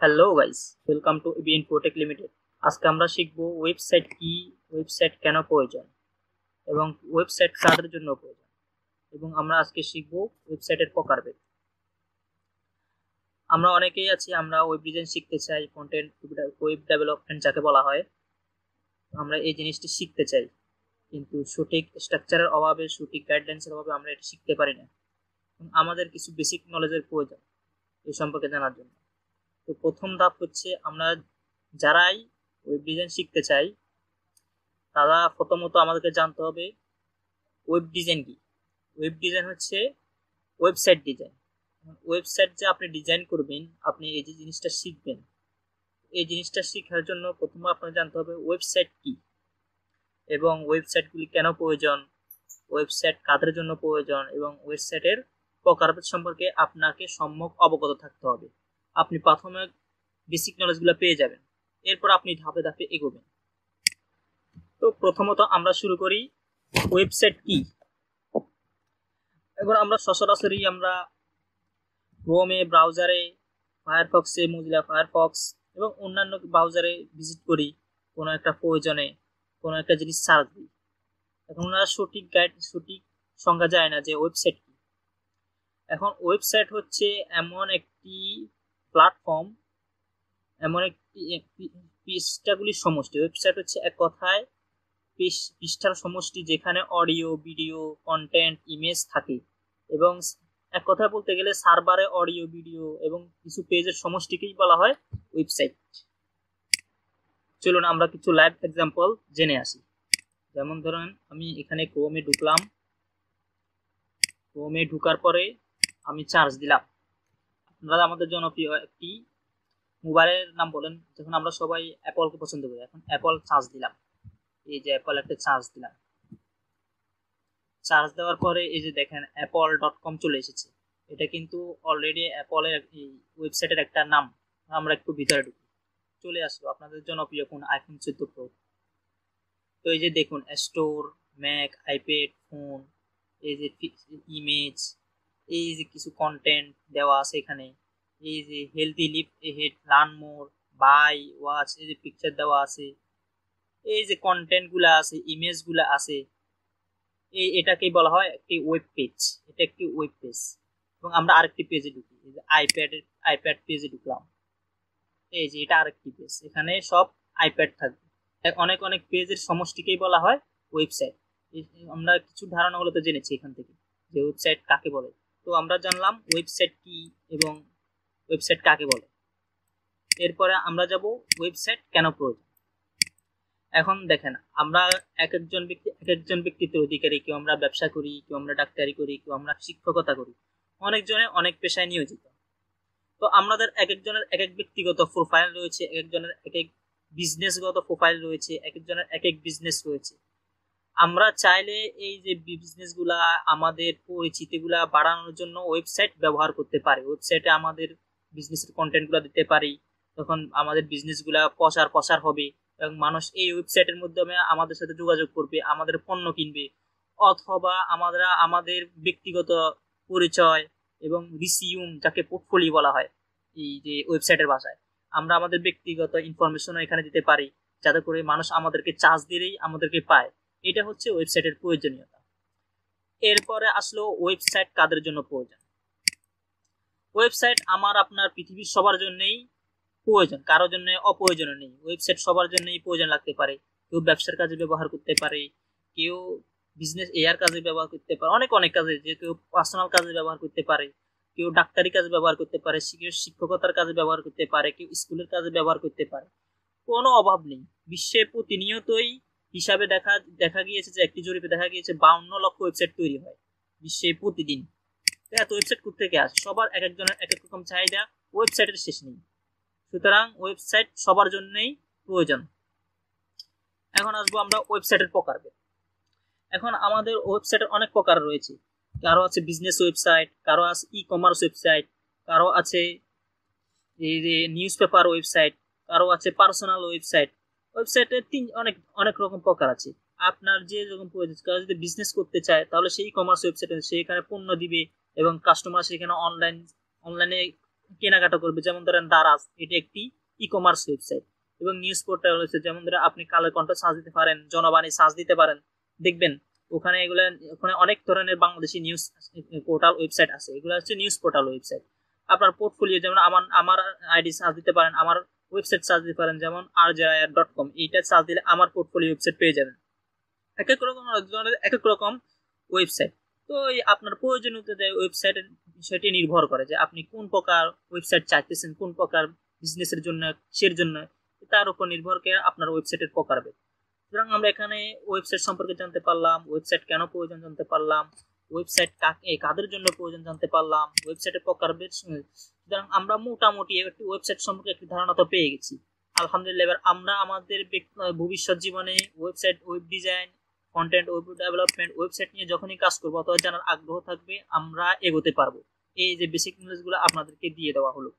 Hello guys, welcome to Infotech limited. আজকে আমরা শিখব ওয়েবসাইট কি, ওয়েবসাইট কেন প্রয়োজন এবং ওয়েবসাইট কাদের জন্য প্রয়োজন, এবং আমরা আজকে শিখব ওয়েবসাইটের প্রকারভেদ। আমরা অনেকেই আছি, আমরা ওয়েব ডিজাইন শিখতে চাই, কন্টেন্ট ওয়েব ডেভেলপমেন্ট যাকে বলা হয়, আমরা এই জিনিসটি শিখতে চাই, কিন্তু সঠিক স্ট্রাকচারের অভাবে, সঠিক গাইডলাইন্সের অভাবে আমরা এটা শিখতে পারি না। আমাদের কিছু বেসিক নলেজের প্রয়োজন এই সম্পর্কে জানার জন্য। তো প্রথম ধাপ হচ্ছে, আমরা যারাই ওয়েব ডিজাইন শিখতে চাই তারা প্রথমত আমাদেরকে জানতে হবে ওয়েব ডিজাইন কি। ওয়েব ডিজাইন হচ্ছে ওয়েবসাইট ডিজাইন। ওয়েবসাইট যে আপনি ডিজাইন করবেন, আপনি এই যে জিনিসটা শিখবেন, এই জিনিসটা শেখার জন্য প্রথমে আপনাকে জানতে হবে ওয়েবসাইট কি এবং ওয়েবসাইটগুলি কেন প্রয়োজন, ওয়েবসাইট কাদের জন্য প্রয়োজন, এবং ওয়েবসাইটের প্রকারভেদ সম্পর্কে আপনাকে সম্যক অবগত থাকতে হবে। আপনি প্রথমে বেসিক নলেজগুলো পেয়ে যাবেন, এরপর আপনি ধাপে ধাপে এগোবেন। তো প্রথমত আমরা শুরু করি ওয়েবসাইট কি। এখন আমরা সচরাচর আমরা ক্রোমে, ব্রাউজারে, ফায়ারফক্সে, মোজিলা ফায়ারফক্স এবং অন্যান্য ব্রাউজারে ভিজিট করি কোনো একটা প্রয়োজনে, কোনো একটা জিনিস সার্চ দিই। এখন ওনারা সঠিক সংজ্ঞা যায় না যে ওয়েবসাইট কি। এখন ওয়েবসাইট হচ্ছে এমন একটি প্ল্যাটফর্ম, এমন একটি পৃষ্ঠাগুলির সমষ্টি। ওয়েবসাইট হচ্ছে এক কথায় পৃষ্ঠার সমষ্টি, যেখানে অডিও, ভিডিও, কন্টেন্ট, ইমেজ থাকে, এবং এক কথায় বলতে গেলে সার্ভারে অডিও, ভিডিও এবং কিছু পেজের সমষ্টিকেই বলা হয় ওয়েবসাইট। চলুন আমরা কিছু লাইভ এক্সাম্পল জেনে আসি। যেমন ধরেন, আমি এখানে ক্রোমে ঢুকলাম, ক্রোমে ঢুকার পরে আমি চার্জ দিলাম। আপনারা আমাদের জনপ্রিয় একটি মোবাইলের নাম বলেন, যখন আমরা সবাই অ্যাপলকে পছন্দ করি, এখন অ্যাপল চার্জ দিলাম। এই যে অ্যাপল একটা চার্জ দিলাম, চার্জ দেওয়ার পরে এই যে দেখেন apple.com চলে এসেছে। এটা কিন্তু অলরেডি অ্যাপলের ওয়েবসাইটের একটা নাম। আমরা একটু ভিতরে ঢুকি, চলে আসলো আপনাদের জনপ্রিয় কোন আইফোন 14 প্রো। তো এই যে দেখুন স্টোর, ম্যাক, আইপ্যাড, ফোন, এই যে ইমেজ, এই যে কিছু কন্টেন্ট দেওয়া আছে এখানে, এই যে healthy live head, learn more, buy, watch, এই যে পিকচার দেওয়া আছে, এই যে কন্টেন্ট গুলা আছে, ইমেজ গুলা আছে, এটাকে বলা হয় একটি ওয়েব পেজ। এটা একটি ওয়েব পেজ। এবং আমরা আরেকটি পেজে ঢুকি, এই যে আইপ্যাড পেজে ঢুকলাম। এই যে এটা আরেকটি পেজ, এখানে সব আইপ্যাড থাকবে। অনেক অনেক পেজের সমষ্টিকেই বলা হয় ওয়েবসাইট। আমরা কিছু ধারণাগুলো তো জেনেছি এখান থেকে, যে ওয়েবসাইট কাকে বলে। তো আমরা জানলাম ওয়েবসাইট কি এবং ওয়েবসাইট কাকে বলে। এরপরে আমরা যাব ওয়েবসাইট কেন প্রয়োজন। এখন দেখেন, আমরা এক একজন ব্যক্তিত্বের অধিকারী। কেউ আমরা ব্যবসা করি, কেউ আমরা ডাক্তারি করি, কেউ আমরা শিক্ষকতা করি, অনেকজনে অনেক পেশায় নিয়োজিত। তো আমাদের এক একজনের এক এক ব্যক্তিগত প্রোফাইল রয়েছে, এক একজনের এক এক বিজনেসগত প্রোফাইল রয়েছে, এক একজনের এক এক বিজনেস রয়েছে। আমরা চাইলে এই যে বিজনেসগুলা, আমাদের পরিচিতিগুলা বাড়ানোর জন্য ওয়েবসাইট ব্যবহার করতে পারি। ওয়েবসাইটে আমাদের বিজনেসের কন্টেন্টগুলো দিতে পারি, তখন আমাদের বিজনেসগুলা প্রসার হবে এবং মানুষ এই ওয়েবসাইটের মাধ্যমে আমাদের সাথে যোগাযোগ করবে, আমাদের পণ্য কিনবে, অথবা আমরা আমাদের ব্যক্তিগত পরিচয় এবং রিসিউম, যাকে পোর্টফোলিও বলা হয় এই যে ওয়েবসাইটের ভাষায়, আমরা আমাদের ব্যক্তিগত ইনফরমেশনও এখানে দিতে পারি, যাতে করে মানুষ আমাদেরকে চার্জ দিলেই আমাদেরকে পায়। এটা হচ্ছে ওয়েবসাইটের প্রয়োজনীয়তা। এরপরে আসলো ওয়েবসাইট কাদের জন্য প্রয়োজন। ওয়েবসাইট আমার আপনার পৃথিবীর সবার জন্যই প্রয়োজন, কারোর জন্য অপ্রয়োজনীয় নেই। ওয়েবসাইট সবার জন্যই প্রয়োজন লাগতে পারে। কেউ ব্যবসার কাজে ব্যবহার করতে পারে, কেউ বিজনেস এয়ার কাজে ব্যবহার করতে পারে, অনেক অনেক কাজে, যে কেউ পার্সোনাল কাজে ব্যবহার করতে পারে, কেউ ডাক্তারি কাজে ব্যবহার করতে পারে, কেউ শিক্ষকতার কাজে ব্যবহার করতে পারে, কেউ স্কুলের কাজে ব্যবহার করতে পারে। কোনো অভাব নেই। বিশ্বে প্রতিনিয়তই হিসাবে দেখা গিয়েছে যে একটি জরিপে দেখা গিয়েছে 52 লক্ষ ওয়েবসাইট তৈরি হয় বিশ্বে প্রতিদিন। এত ওয়েবসাইট কোথেকে আসে? সবার এক একজনের এক এক রকম চাহিদা, ওয়েবসাইটের শেষ নেই। সুতরাং ওয়েবসাইট সবার জন্যই প্রয়োজন। এখন আসবো আমরা ওয়েবসাইটের প্রকারভেদ। এখন আমাদের ওয়েবসাইটের অনেক প্রকার রয়েছে। কারো আছে বিজনেস ওয়েবসাইট, কারো আছে ই কমার্স ওয়েবসাইট, কারো আছে এই যে নিউজ পেপার ওয়েবসাইট, কারো আছে পার্সোনাল ওয়েবসাইট। ওয়েবসাইটের অনেক অনেক রকম প্রকার আছে। আপনার যে রকম প্রয়োজন, কারো যদি বিজনেস করতে চায় তাহলে সেই কমার্স ওয়েবসাইটে সেখানে পণ্য দিবে এবং কাস্টমার সেখানে অনলাইনে কেনাকাটা করবে, যেমন ধরেন দারাজ, এটা একটি ই কমার্স ওয়েবসাইট। এবং নিউজ পোর্টাল হচ্ছে যেমন ধরে আপনি কালের কণ্ঠ সার্চ দিতে পারেন, জনবাণী সার্চ দিতে পারেন, দেখবেন ওখানে এগুলো, ওখানে অনেক ধরনের বাংলাদেশি নিউজ পোর্টাল ওয়েবসাইট আছে, এগুলো হচ্ছে নিউজ পোর্টাল ওয়েবসাইট। আপনার পোর্টফোলিও যেমন আমার আমার আইডি সার্চ দিতে পারেন, আমার ওয়েবসাইট সার্চ দিতে পারেন, যেমন rjir.com, এইটা সার্চ দিলে আমার পোর্টফোলিও ওয়েবসাইট পেয়ে যাবেন। এক এক রকম এক এক রকম ওয়েবসাইট। তো এই আপনার প্রয়োজনীয়তা ওয়েবসাইটের বিষয়টি নির্ভর করে যে আপনি কোন প্রকার ওয়েবসাইট চাইতেছেন, কোন প্রকার বিজনেসের জন্য, কিসের জন্য, তার উপর নির্ভর করে আপনার ওয়েবসাইটের প্রকারভেদ। সুতরাং আমরা এখানে ওয়েবসাইট সম্পর্কে জানতে পারলাম, ওয়েবসাইট কেন প্রয়োজন জানতে পারলাম, ওয়েবসাইট কাদের জন্য প্রয়োজন জানতে পারলাম, ওয়েবসাইটের প্রকারভেদ। সুতরাং আমরা মোটামুটি একটি ওয়েবসাইট সম্পর্কে একটি ধারণা তো পেয়ে গেছি। আলহামদুলিল্লাহ, এবার আমরা আমাদের ভবিষ্যৎ জীবনে website, web design, content, web development, website নিয়ে যখনই কাজ করবো অথবা জানার আগ্রহ থাকবে, আমরা এগোতে পারবো। এই যে বেসিক নলেজগুলো আপনাদেরকে দিয়ে দেওয়া হলো।